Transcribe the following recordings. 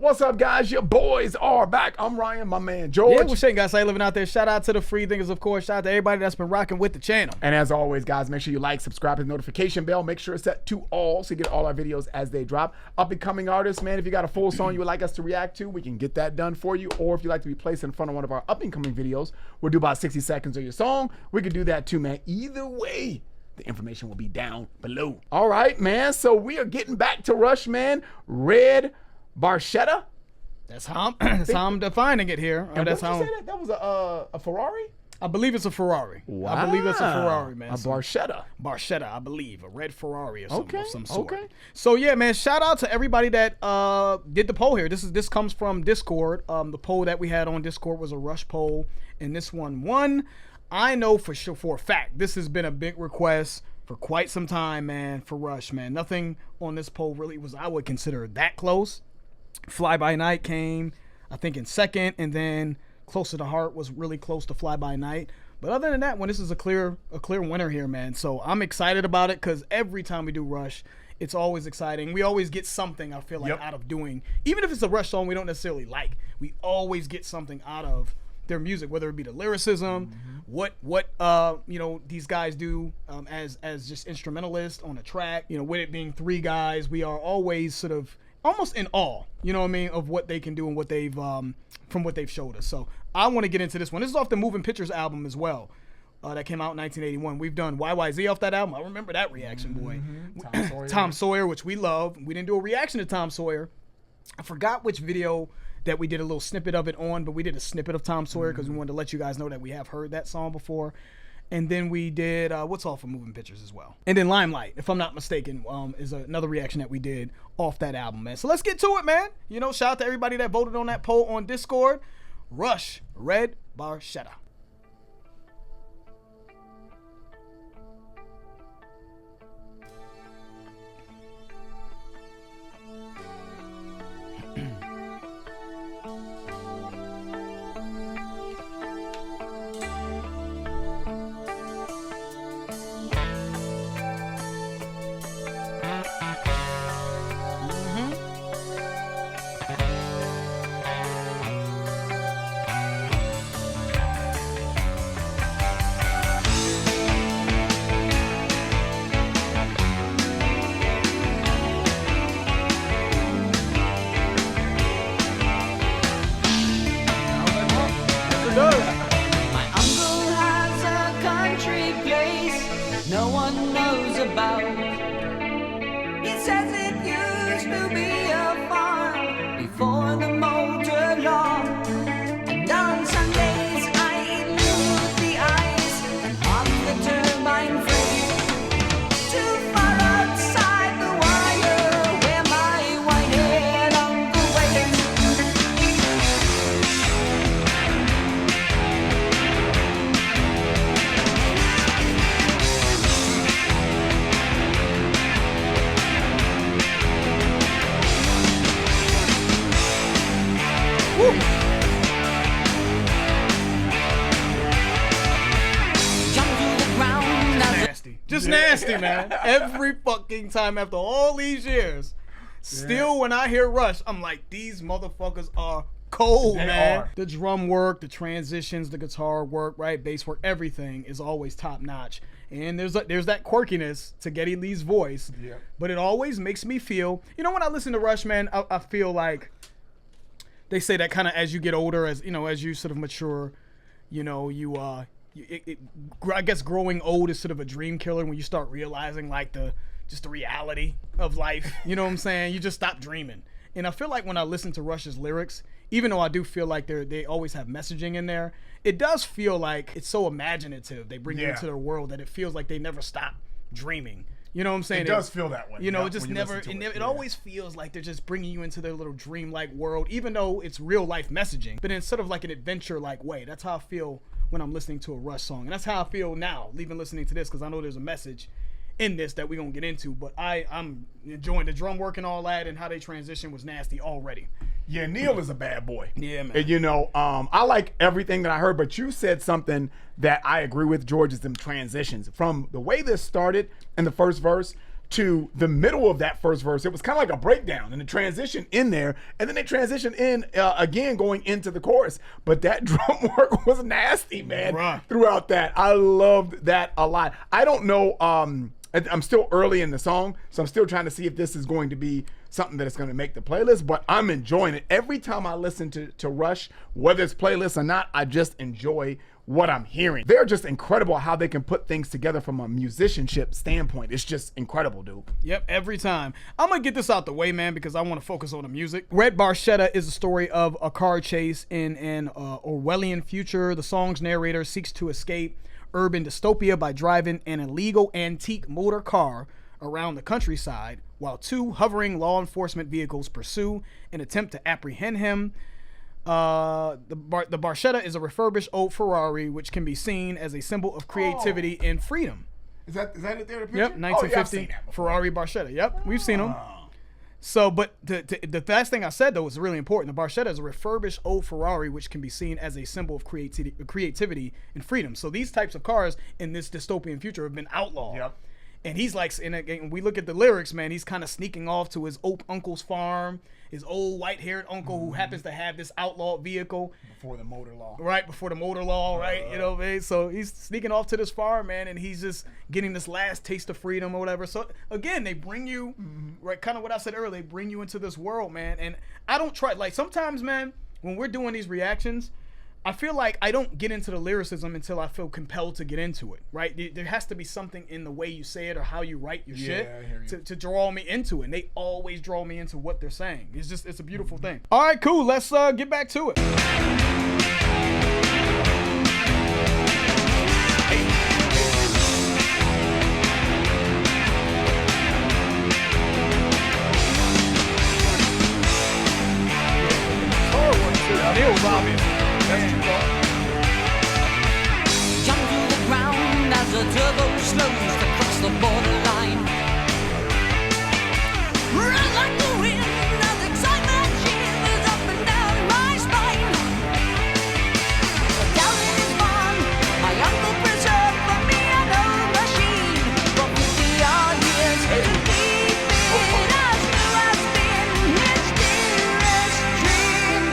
What's up, guys? Your boys are back. I'm Ryan, my man George. Yeah, what's shaking, guys? How you living out there? Shout out to the free thinkers, of course. Shout out to everybody that's been rocking with the channel. And as always, guys, make sure you like, subscribe, hit the notification bell. Make sure it's set to all so you get all our videos as they drop. Up and coming artists, man, if you got a full song you would like us to react to, we can get that done for you. Or if you'd like to be placed in front of one of our up and coming videos, we'll do about 60 seconds of your song. We could do that too, man. Either way, the information will be down below. All right, man. So we are getting back to Rush, man. Red Barchetta. That's how I'm defining it here. And That's what how did you say that was a Ferrari? I believe it's a Ferrari. Wow. I believe it's a Ferrari, man. A Barchetta. Barchetta, I believe. A red Ferrari or something of some sort. Okay. So yeah, man, shout out to everybody that did the poll here. This comes from Discord. The poll that we had on Discord was a Rush poll, and this one won. I know for sure, for a fact, this has been a big request for quite some time, man, for Rush, man. Nothing on this poll really was, I would consider, that close. Fly By Night came, I think, in second, and then Closer to Heart was really close to Fly By Night. But other than that one, this is a clear winner here, man. So I'm excited about it because every time we do Rush, it's always exciting. We always get something, I feel like, out of doing. Even if it's a Rush song we don't necessarily like, we always get something out of their music, whether it be the lyricism, what you know, these guys do as just instrumentalists on a track. You know, with it being three guys, we are always sort of almost in awe, you know what I mean, of what they can do and what they've from what they've showed us. So I want to get into this one. This is off the Moving Pictures album as well. That came out in 1981. We've done YYZ off that album. I remember that reaction, boy. Tom Sawyer, which we love. We didn't do a reaction to Tom Sawyer. I forgot which video that we did a little snippet of it on, but we did a snippet of Tom Sawyer because we wanted to let you guys know that we have heard that song before. And then we did what's off of Moving Pictures as well. And then Limelight, if I'm not mistaken, is another reaction that we did off that album, man. So let's get to it, man. You know, shout out to everybody that voted on that poll on Discord. Rush Red Barchetta. My uncle has a country place no one knows about. He says it used to be a farm before the motor law. And on Sundays I lose the ice on the turbine freight. Too far outside the wire where my white-haired uncle waits. Just nasty, man. Every fucking time after all these years, still when I hear Rush, I'm like, these motherfuckers are cold, man. The drum work, the transitions, the guitar work, right, bass work, everything is always top notch. And there's that quirkiness to Geddy Lee's voice, but it always makes me feel, you know, when I listen to Rush, man, I feel like they say that kind of as you get older, as you know, as you sort of mature, you know, I guess growing old is sort of a dream killer when you start realizing like just the reality of life. You know what I'm saying? You just stop dreaming. And I feel like when I listen to Rush's lyrics, even though I do feel like they always have messaging in there, it does feel like it's so imaginative. They bring you into their world that it feels like they never stop dreaming. You know what I'm saying? It does feel that way. You know, it just never, it always feels like they're just bringing you into their little dreamlike world, even though it's real life messaging, but in sort of like an adventure like way. That's how I feel when I'm listening to a Rush song. And that's how I feel now, even listening to this, because I know there's a message in this that we're going to get into. But I'm enjoying the drum work and all that, and how they transition was nasty already. Yeah, Neil is a bad boy. Yeah, man. And, you know, I like everything that I heard, but you said something that I agree with, George, is them transitions. From the way this started in the first verse to the middle of that first verse, it was kind of like a breakdown and a transition in there, and then they transitioned in again going into the chorus. But that drum work was nasty, man. Right. Throughout that, I loved that a lot. I don't know. I'm still early in the song, so I'm still trying to see if this is going to be something that is going to make the playlist, but I'm enjoying it. Every time I listen to Rush, whether it's playlist or not, I just enjoy what I'm hearing. They're just incredible how they can put things together from a musicianship standpoint. It's just incredible, dude. Yep, every time. I'm going to get this out the way, man, because I want to focus on the music. Red Barchetta is a story of a car chase in an Orwellian future. The song's narrator seeks to escape urban dystopia by driving an illegal antique motor car around the countryside while two hovering law enforcement vehicles pursue an attempt to apprehend him. The Barchetta is a refurbished old Ferrari, which can be seen as a symbol of creativity and freedom. Is that it there? The picture? Yep, 1950 I've seen that before. Ferrari Barchetta. Yep, we've seen them. So, but the last thing I said, though, is really important. The Barchetta is a refurbished old Ferrari, which can be seen as a symbol of creativity and freedom. So these types of cars in this dystopian future have been outlawed. Yep. And he's like, and we look at the lyrics, man, he's kind of sneaking off to his uncle's farm, his old white-haired uncle who happens to have this outlawed vehicle. Before the motor law. Right, before the motor law, right? You know what I mean? So he's sneaking off to this farm, man, and he's just getting this last taste of freedom or whatever. So, again, they bring you, right, kind of what I said earlier, they bring you into this world, man. And I don't try, like, sometimes, man, when we're doing these reactions, I feel like I don't get into the lyricism until I feel compelled to get into it, right? There has to be something in the way you say it or how you write your shit to draw me into it. And they always draw me into what they're saying. It's a beautiful thing. All right, cool. Let's get back to it. Jump to the ground as the turbo slows to cross the borderline. Run like the wind as excitement shivers up and down my spine. Down in his barn, my uncle preserved for me an old machine. For 50 odd years, it'll keep it as new as been his dearest dream.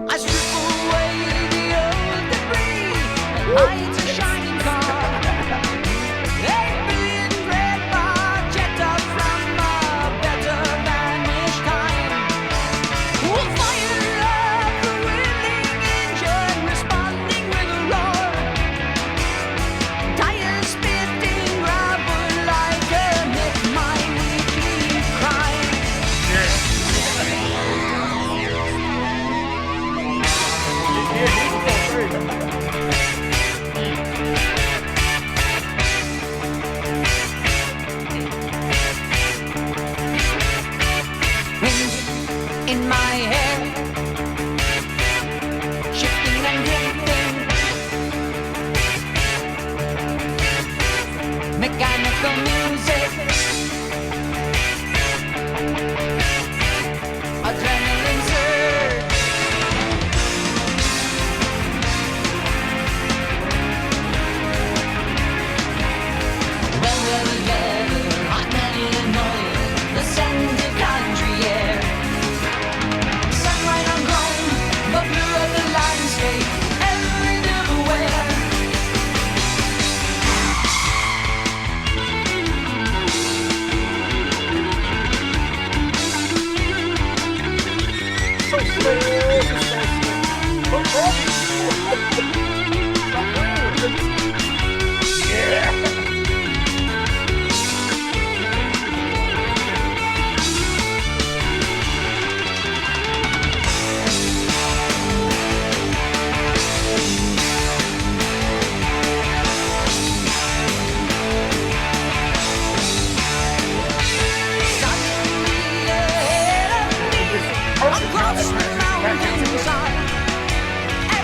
I strip away the old debris and hides a shining car. 8 billion red Barchetta from a better vanished time. We'll fire up the whirling engine, responding with a roar. Tires spitting rubber like a hit, my weekly crime. Wind in my hair, shifting and drifting. Mechanical music, adrenaline surge. Weather, hot melody and oil, the scent of country air. Sunlight on chrome, the blue of the landscape, everywhere. Suddenly ahead of me, across the mountainside, a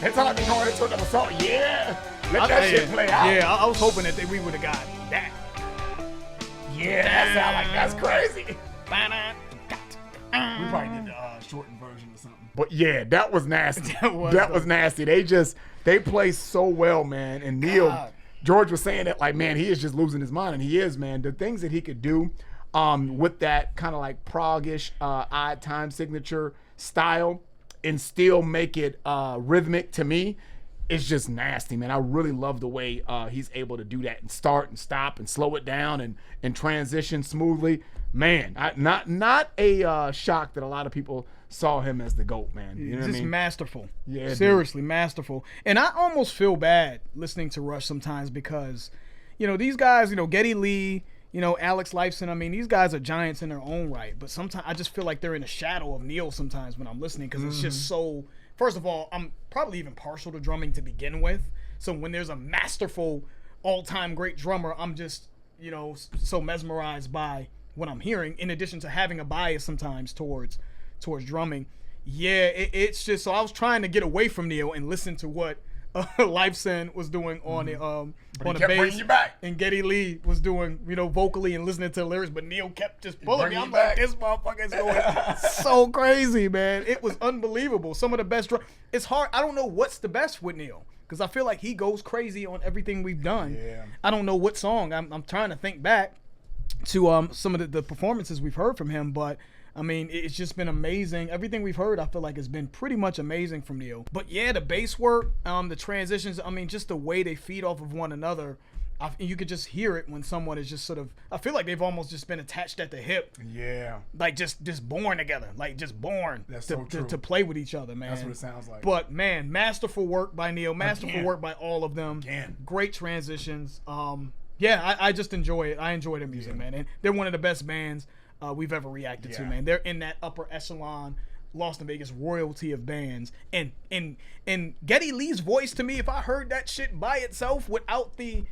They talking about going into another song. Yeah. Let that shit play out. Yeah, I was hoping that we would have got that. Yeah, that sound like that's crazy. We probably did the shortened version or something. But yeah, that was nasty. That was nasty. They play so well, man. And Neil, George was saying that, like, man, he is just losing his mind, and he is, man. The things that he could do with that kind of like prog-ish odd time signature style and still make it rhythmic, to me, it's just nasty, man. I really love the way he's able to do that and start and stop and slow it down and transition smoothly. Man, not a shock that a lot of people saw him as the GOAT, man. You know what I mean? Just masterful. Yeah, seriously, masterful. And I almost feel bad listening to Rush sometimes because, you know, these guys, you know, Geddy Lee, you know, Alex Lifeson, I mean, these guys are giants in their own right. But sometimes I just feel like they're in the shadow of Neil sometimes when I'm listening because it's just so... First of all, I'm probably even partial to drumming to begin with. So when there's a masterful, all-time great drummer, I'm just, you know, so mesmerized by what I'm hearing, in addition to having a bias sometimes towards drumming. Yeah, it's just... So I was trying to get away from Neil and listen to what Lifeson was doing on the on the bass, and Geddy Lee was doing, you know, vocally and listening to the lyrics, but Neil kept just pulling me. I'm like, this motherfucker is going so crazy, man. It was unbelievable. Some of the best it's hard. I don't know what's the best with Neil because I feel like he goes crazy on everything we've done. Yeah. I don't know what song. I'm trying to think back to some of the performances we've heard from him, but I mean, it's just been amazing. Everything we've heard, I feel like, has been pretty much amazing from Neil. But yeah, the bass work, the transitions, I mean, just the way they feed off of one another. You could just hear it when someone is just sort of, I feel like they've almost just been attached at the hip. Yeah. Like just born together. Like just born to play with each other, man. That's what it sounds like. But man, masterful work by Neil. Masterful work by all of them. Again. Great transitions. Yeah, I just enjoy it. I enjoy their music, man. And they're one of the best bands we've ever reacted to, man. They're in that upper echelon, Lost in Vegas royalty of bands. And Geddy Lee's voice, to me, if I heard that shit by itself without the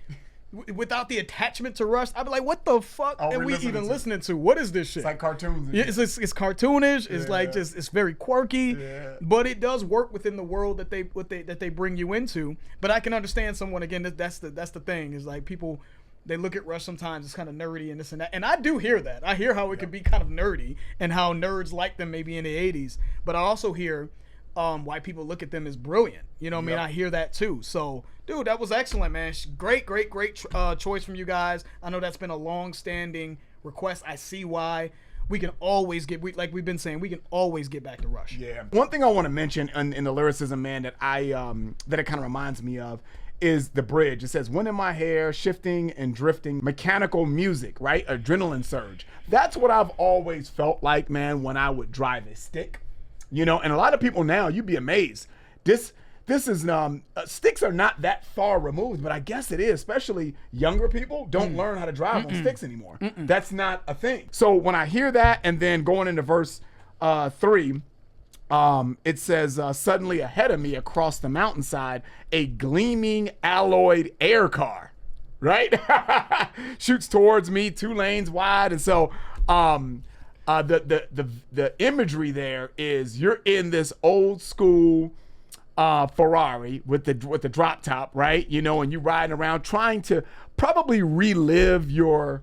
attachment to Rush, I'd be like, what the fuck are we even listening to? What is this shit? It's like cartoons. Yeah, it's cartoonish. It's like just, it's very quirky, but it does work within the world that they bring you into. But I can understand someone, again, that's the thing, is like people, they look at Rush sometimes, it's kind of nerdy and this and that. And I do hear that. I hear how it can be kind of nerdy and how nerds like them maybe in the 80s. But I also hear why people look at them as brilliant. You know what I mean? I hear that too. So, dude, that was excellent, man. Great choice from you guys. I know that's been a long-standing request. I see why. We can always like we've been saying, we can always get back to Rush. Yeah. One thing I want to mention in the lyricism, man, that that it kind of reminds me of is the bridge. It says, wind in my hair, shifting and drifting, mechanical music, right? Adrenaline surge. That's what I've always felt like, man, when I would drive a stick. You know, and a lot of people now, you'd be amazed. This is, sticks are not that far removed, but I guess it is, especially younger people don't learn how to drive on sticks anymore. That's not a thing. So when I hear that, and then going into verse 3, it says, suddenly ahead of me across the mountainside, a gleaming alloyed air car, right? Shoots towards me, 2 lanes wide. And so the imagery there is you're in this old school Ferrari with the drop top, right? You know, and you riding around trying to probably relive your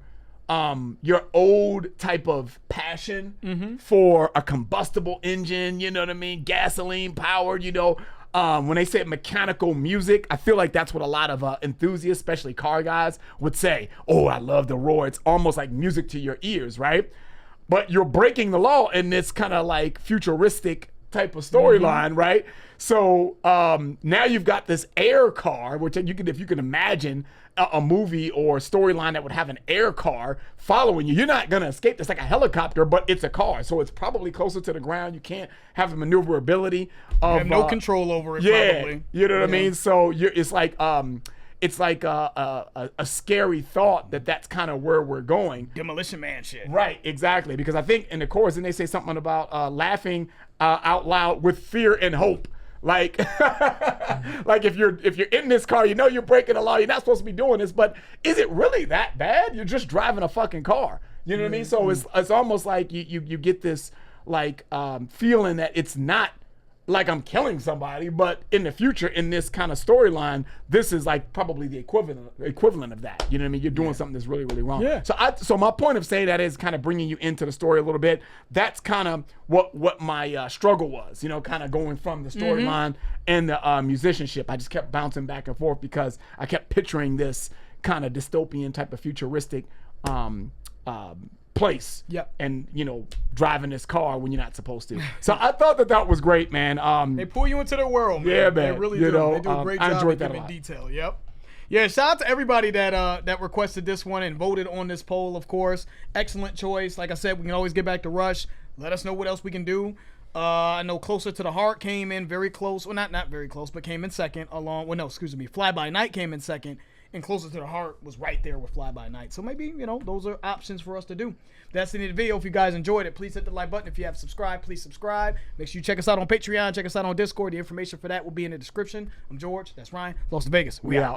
old type of passion for a combustible engine, you know what I mean? Gasoline powered, you know. When they say mechanical music, I feel like that's what a lot of enthusiasts, especially car guys, would say. Oh, I love the roar. It's almost like music to your ears, right? But you're breaking the law in this kind of like futuristic type of storyline, right? So now you've got this air car, which if you can imagine a movie or storyline that would have an air car following you. You're not gonna escape. It's like a helicopter, but it's a car, so it's probably closer to the ground. You can't have the maneuverability of You have no control over it. yeah, Probably. you know what I mean. So it's like a scary thought that's kind of where we're going. Demolition Man shit. Right, exactly. Because I think in the chorus, and they say something about laughing out loud with fear and hope. Like, like if you're in this car, you know you're breaking the law. You're not supposed to be doing this, but is it really that bad? You're just driving a fucking car. You know what I mean? So it's almost like you get this like feeling that it's not like I'm killing somebody, but in the future, in this kind of storyline, this is like probably the equivalent of that. You know what I mean? You're doing something that's really, really wrong. Yeah. So my point of saying that is kind of bringing you into the story a little bit. That's kind of what my struggle was, you know, kind of going from the storyline and the musicianship. I just kept bouncing back and forth because I kept picturing this kind of dystopian type of futuristic place. Yep. And, you know, driving this car when you're not supposed to. So I thought that was great, man. They pull you into their world, man. Yeah, man. They really You do. know, They do a great I job enjoyed of that a giving lot. detail. Yep. Yeah, shout out to everybody that requested this one and voted on this poll, of course. Excellent choice. Like I said, we can always get back to Rush. Let us know what else we can do. I know Closer to the Heart came in very close. Well, not very close, but came in second Fly By Night came in second. And Closer to the Heart was right there with Fly By Night. So maybe, you know, those are options for us to do. That's the end of the video. If you guys enjoyed it, please hit the like button. If you have subscribed, please subscribe. Make sure you check us out on Patreon. Check us out on Discord. The information for that will be in the description. I'm George. That's Ryan. Lost to Vegas. We out.